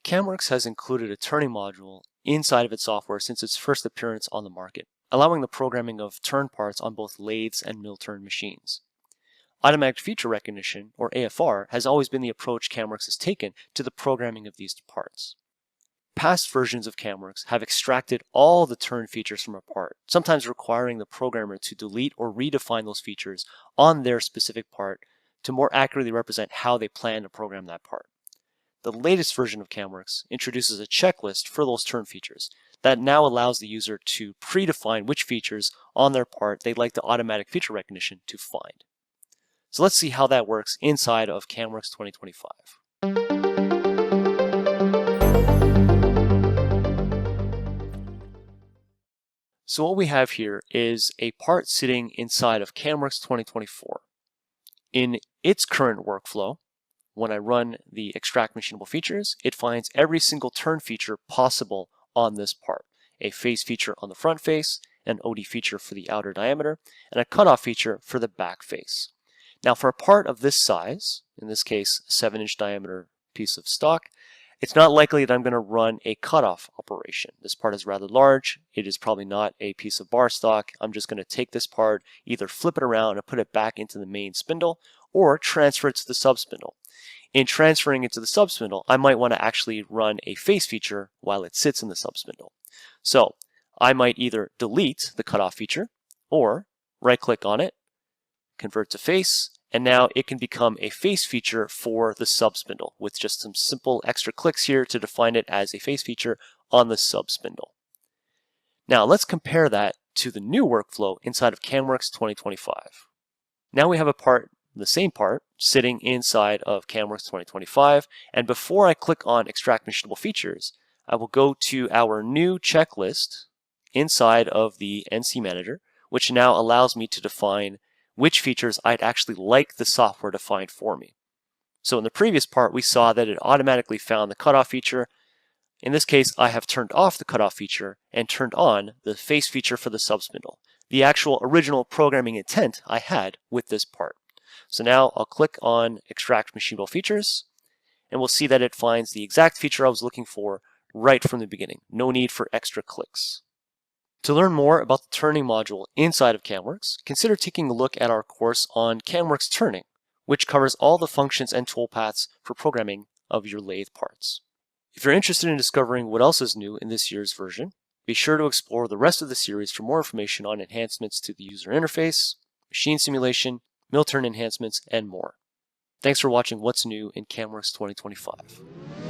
CAMWorks has included a turning module inside of its software since its first appearance on the market, allowing the programming of turn parts on both lathes and mill turn machines. Automatic feature recognition, or AFR, has always been the approach CAMWorks has taken to the programming of these parts. Past versions of CAMWorks have extracted all the turn features from a part, sometimes requiring the programmer to delete or redefine those features on their specific part to more accurately represent how they plan to program that part. The latest version of CAMWorks introduces a checklist for those turn features that now allows the user to predefine which features on their part they'd like the automatic feature recognition to find. So let's see how that works inside of CAMWorks 2025. So what we have here is a part sitting inside of CAMWorks 2024. In its current workflow, when I run the extract machinable features, it finds every single turn feature possible on this part. A face feature on the front face, an OD feature for the outer diameter, and a cutoff feature for the back face. Now for a part of this size, in this case a 7-inch diameter piece of stock, it's not likely that I'm going to run a cutoff operation. This part is rather large. It is probably not a piece of bar stock. I'm just going to take this part, either flip it around and put it back into the main spindle, or transfer it to the subspindle. In transferring it to the subspindle, I might want to actually run a face feature while it sits in the subspindle. So I might either delete the cutoff feature or right-click on it, convert to face, and now it can become a face feature for the subspindle with just some simple extra clicks here to define it as a face feature on the subspindle. Now let's compare that to the new workflow inside of CAMWorks 2025. Now we have a part, the same part, sitting inside of CAMWorks 2025, and before I click on Extract Machinable Features, I will go to our new checklist inside of the NC Manager, which now allows me to define which features I'd actually like the software to find for me. So in the previous part, we saw that it automatically found the cutoff feature. In this case, I have turned off the cutoff feature and turned on the face feature for the subspindle, the actual original programming intent I had with this part. So now I'll click on Extract Machinable Features, and we'll see that it finds the exact feature I was looking for right from the beginning. No need for extra clicks. To learn more about the turning module inside of CAMWorks, consider taking a look at our course on CAMWorks Turning, which covers all the functions and toolpaths for programming of your lathe parts. If you're interested in discovering what else is new in this year's version, be sure to explore the rest of the series for more information on enhancements to the user interface, machine simulation, mill turn enhancements, and more. Thanks for watching What's New in CAMWorks 2025.